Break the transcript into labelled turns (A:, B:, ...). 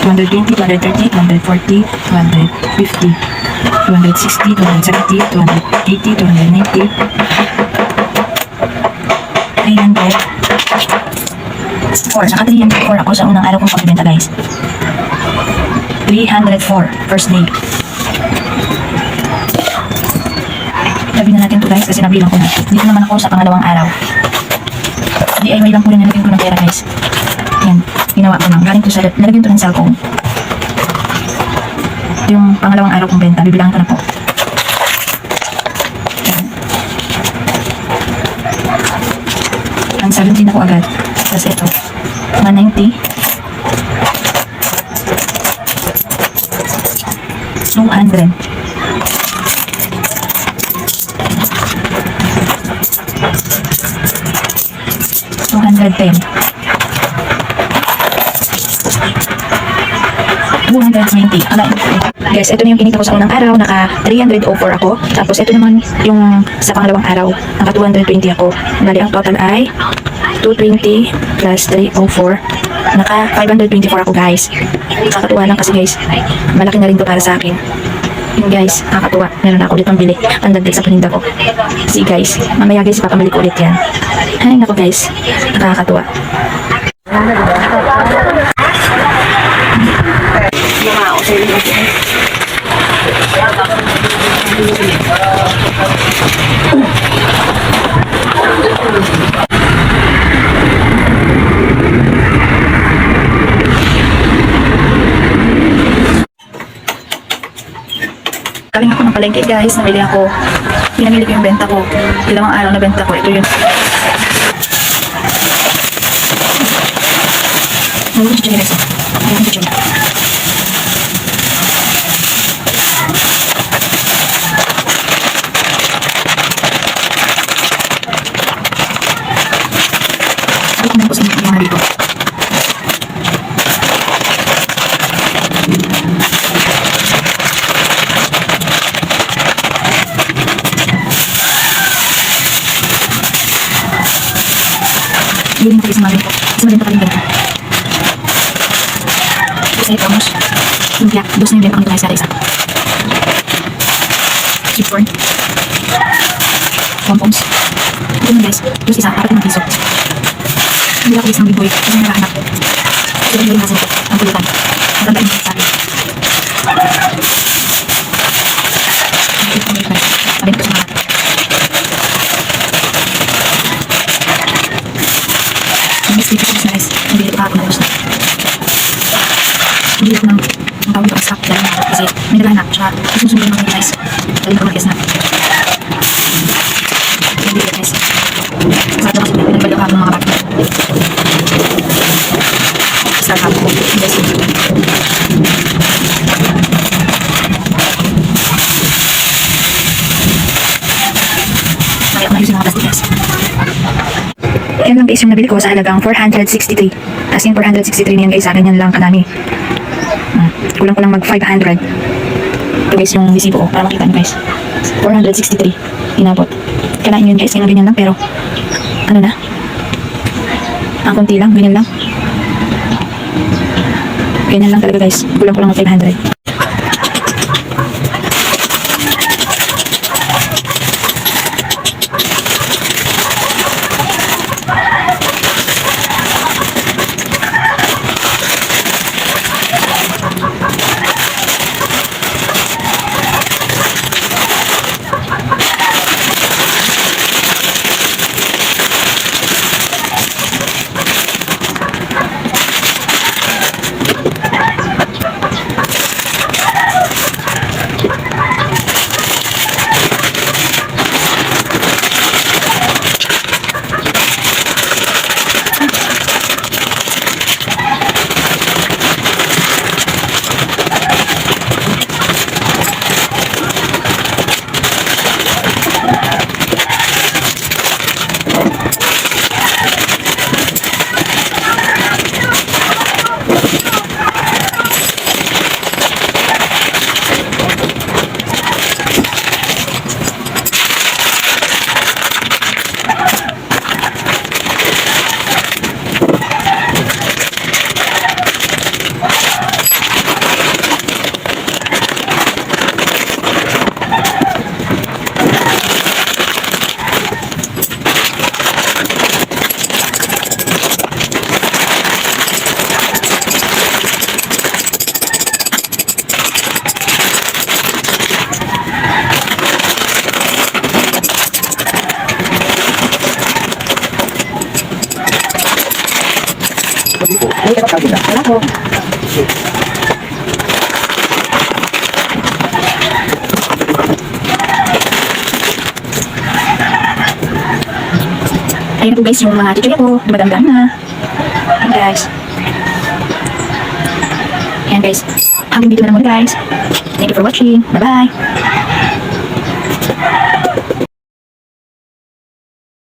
A: 220, 230, 240, 250, 260, 270, 280, 290, 300, 4. Naka 304 ako sa unang araw kong pagbibenta guys. 304 first day. Sabi na natin to guys kasi nabilang ko na. Dito naman ako sa pangalawang araw. DIY lang po rin nalagyan ko ng pera guys. Yan, ginawa ko lang. Galing to sa, nalagyan to ng cellphone. Ito yung pangalawang araw kong benta. Bibilangan ko na po. Yan. Ang 17 ako agad. Tapos ito. 190. 200. 210. 220. Guys, ito na yung kinita ko sa unang araw. Naka 304 ako. Tapos ito naman yung sa pangalawang araw. Naka 220 ako. Bali, ang total ay 220 plus 304. Naka 524 ako guys. Nakakatuwa lang kasi guys, malaki na rin to para sa akin. Yun guys, nakakatuwa. Meron na ako ulit pambili. Pandagdag sa paninda ko. See guys, mamaya guys, papamili ko ulit yan. Ay nako guys, nakakatuwa. Galing ako ng palengke guys, namili ako. Pinamili ko yung benta ko. Ilang araw na benta ko. Ito yun. Nalulog si Jenny guys. Nalulog si Jenny. Sabi ko na po sa inyo yung nabili ko. Yun yung isang mabili ko. Isang mabili ko pa rin benta. Tapos ay pamos. Lumpia. Dos na yung benta ko nito guys. Isa. Sweet corn. Pompons. Ito na guys. Dos isa. 4 ng piso. Hindi ako isang biboy. Kasi nakahanap. Ito na yung hasin ko. Ang pulutan. Maganda yung sa akin. Ito na yung guys. Pabenta ko sa mga. Dito ko guys, nabili ko ako ng gusto. Nabili ko ng tawag ko stock dahil kasi may naghahanap siya. Susunod naman guys. Dali ko mag-guess na. Nabili ko guys. Sa ato kasi pinagbalik ako ng mga bag. Start up ko. Guys. Kaya ko na yung mga plastic guys. Yan lang guys yung nabili ko sa halagang 463. As in 463 na yan guys. Ganyan lang kadami. Kulang ko lang mag 500. Ito guys yung resibo ko para makita nyo guys. 463. Inabot. Kanain yun guys. Ganyan lang pero ano na. Ang konti lang. Ganyan lang. Ganyan lang talaga guys. Kulang ko lang mag 500.
B: Ay, kapag na.
A: Wala po. Ayun po guys, yung mga chichirya ko, dumadamdam na. Ayan guys. Ayan guys. Hanggang dito na lang muna guys. Thank you for watching. Bye-bye.